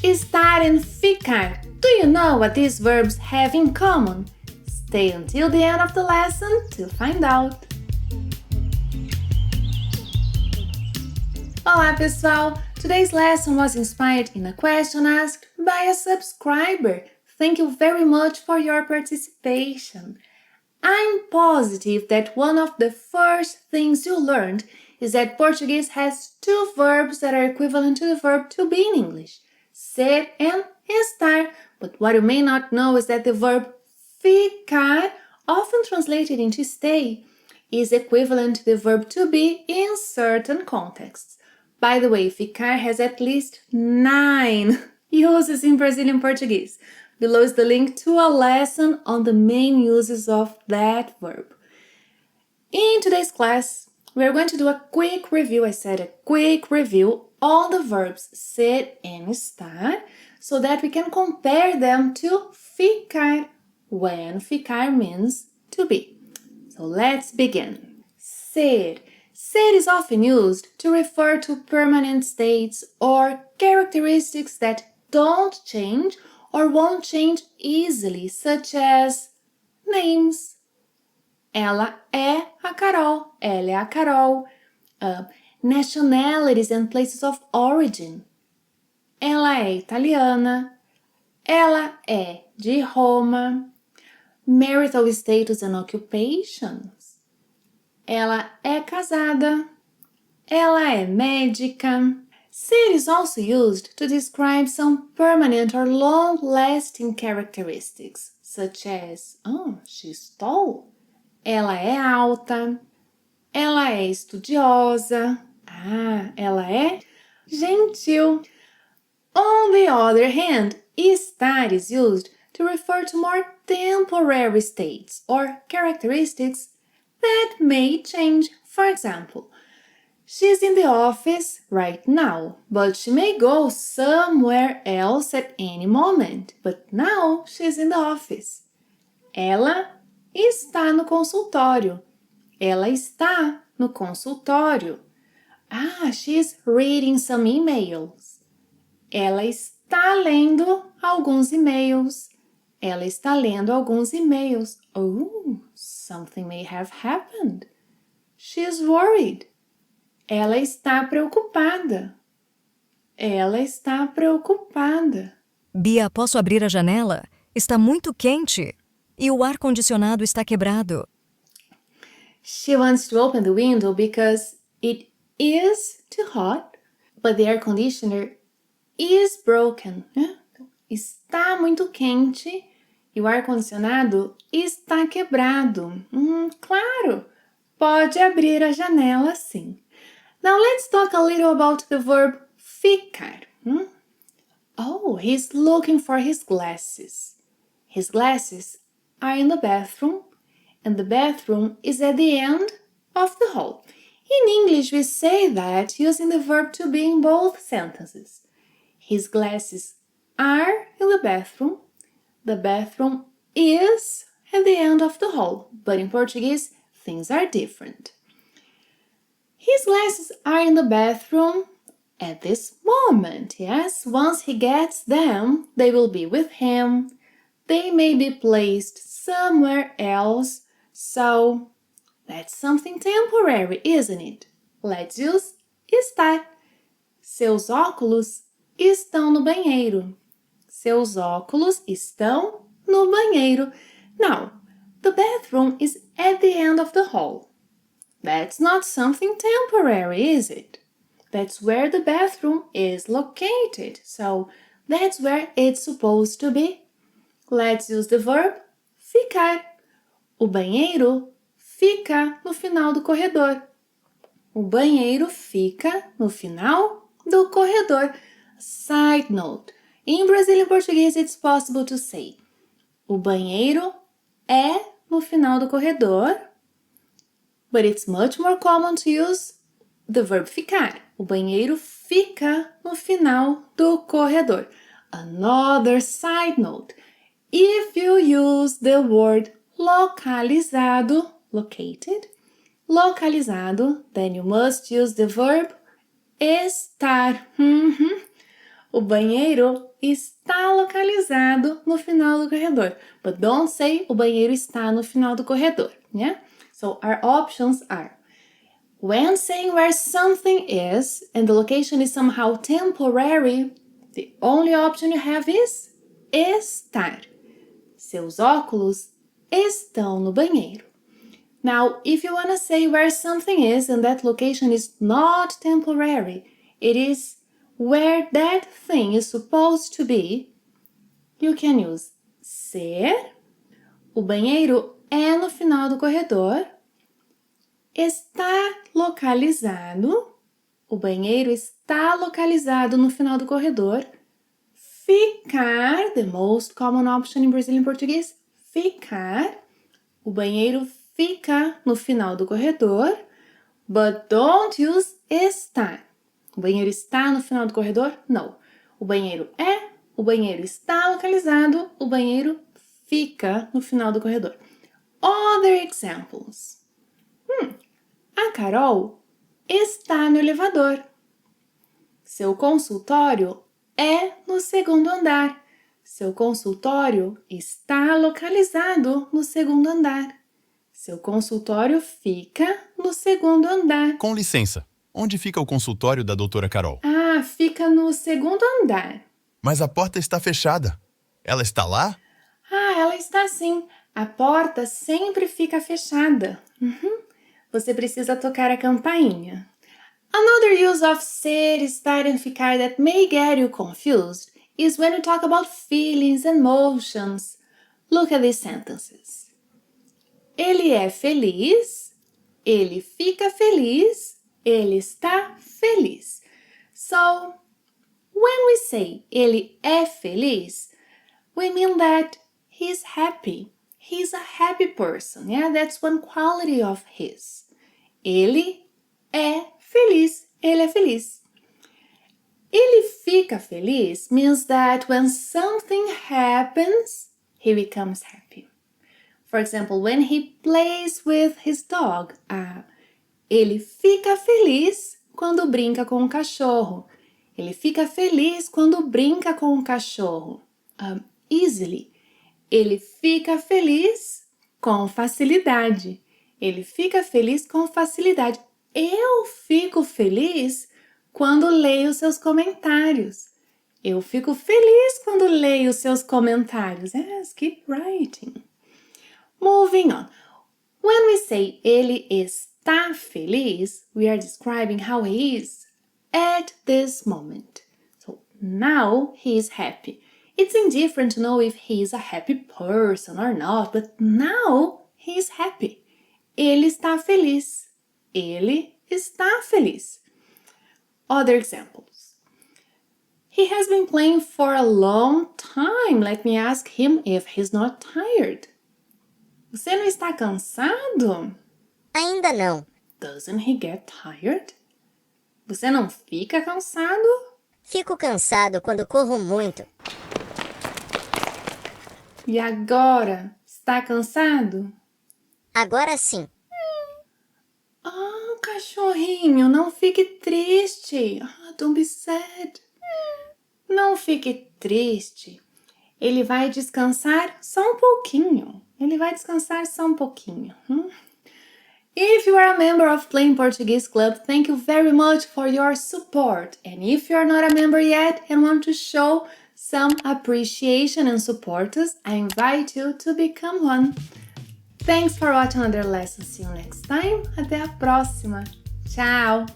Estar and ficar. Do you know what these verbs have in common? Stay until the end of the lesson to find out. Olá pessoal! Today's lesson was inspired in a question asked by a subscriber. Thank you very much for your participation. I'm positive that one of the first things you learned is that Portuguese has two verbs that are equivalent to the verb to be in English, ser and estar. But what you may not know is that the verb ficar, often translated into stay, is equivalent to the verb to be in certain contexts. By the way, ficar has at least 9 uses in Brazilian Portuguese. Below is the link to a lesson on the main uses of that verb. In today's class, we're going to do a quick review, a quick review on the verbs ser and estar, so that we can compare them to ficar, when ficar means to be. So let's begin. Ser. Ser is often used to refer to permanent states or characteristics that don't change or won't change easily, such as names. Ela é a Carol. Ela é a Carol. Nationalities and places of origin. Ela é italiana. Ela é de Roma. Marital status and occupations. Ela é casada. Ela é médica. Ser is also used to describe some permanent or long-lasting characteristics, such as, she's tall. Ela é alta. Ela é estudiosa. Ela é gentil. On the other hand, estar is used to refer to more temporary states or characteristics that may change. For example, she's in the office right now, but she may go somewhere else at any moment. But now she's in the office. Ela está no consultório. Ela está no consultório. She's reading some emails. Ela está lendo alguns e-mails. Ela está lendo alguns e-mails. Something may have happened. She's worried. Ela está preocupada. Ela está preocupada. Bia, posso abrir a janela? Está muito quente. E o ar-condicionado está quebrado. She wants to open the window because it is too hot, but the air conditioner is broken. Está muito quente e o ar-condicionado está quebrado. Claro, pode abrir a janela sim. Now let's talk a little about the verb ficar. He's looking for his glasses. His glasses are in the bathroom, and the bathroom is at the end of the hall. In English, we say that using the verb to be in both sentences. His glasses are in the bathroom. The bathroom is at the end of the hall. But in Portuguese, things are different. His glasses are in the bathroom at this moment. Yes, once he gets them, they will be with him. They may be placed somewhere else. So, that's something temporary, isn't it? Let's use estar. Seus óculos estão no banheiro. Seus óculos estão no banheiro. Now, the bathroom is at the end of the hall. That's not something temporary, is it? That's where the bathroom is located. So, that's where it's supposed to be. Let's use the verb ficar. O banheiro fica no final do corredor. O banheiro fica no final do corredor. Side note. In Brazilian Portuguese, it's possible to say o banheiro é no final do corredor, but it's much more common to use the verb ficar. O banheiro fica no final do corredor. Another side note. If you use the word localizado, located, localizado, then you must use the verb estar. O banheiro está localizado no final do corredor. But don't say o banheiro está no final do corredor, yeah? So our options are: when saying where something is and the location is somehow temporary, the only option you have is estar. Seus óculos estão no banheiro. Now, if you want to say where something is and that location is not temporary, it is where that thing is supposed to be, you can use ser. O banheiro é no final do corredor. Está localizado. O banheiro está localizado no final do corredor. Ficar, the most common option in Brazilian Portuguese, ficar. O banheiro fica no final do corredor. But don't use estar. O banheiro está no final do corredor? Não. O banheiro o banheiro está localizado, o banheiro fica no final do corredor. Other examples. A Carol está no elevador. Seu consultório é no segundo andar. Seu consultório está localizado no segundo andar. Seu consultório fica no segundo andar. Com licença, onde fica o consultório da doutora Carol? Fica no segundo andar. Mas a porta está fechada. Ela está lá? Ela está sim. A porta sempre fica fechada. Você precisa tocar a campainha. Another use of ser, estar and ficar that may get you confused is when we talk about feelings and emotions. Look at these sentences. Ele é feliz, ele fica feliz, ele está feliz. So, when we say ele é feliz, we mean that he's happy. He's a happy person. Yeah, that's one quality of his. Ele é feliz. Ele é feliz. Ele fica feliz means that when something happens, he becomes happy. For example, when he plays with his dog. Ele fica feliz quando brinca com o cachorro. Ele fica feliz quando brinca com o cachorro. Easily. Ele fica feliz com facilidade. Ele fica feliz com facilidade. Eu fico feliz quando leio seus comentários. Eu fico feliz quando leio seus comentários. Yes, keep writing. Moving on. When we say ele está feliz, we are describing how he is at this moment. So now he is happy. It's indifferent to know if he is a happy person or not, but now he is happy. Ele está feliz. Ele está feliz. Other examples. He has been playing for a long time. Let me ask him if he's not tired. Você não está cansado? Ainda não. Doesn't he get tired? Você não fica cansado? Fico cansado quando corro muito. E agora? Está cansado? Agora sim. Cachorrinho, não fique triste. Don't be sad. Não fique triste. Ele vai descansar só um pouquinho. Ele vai descansar só um pouquinho. If you are a member of Plain Portuguese Club, thank you very much for your support. And if you are not a member yet and want to show some appreciation and support us, I invite you to become one. Thanks for watching another lesson. See you next time. Até a próxima. Tchau!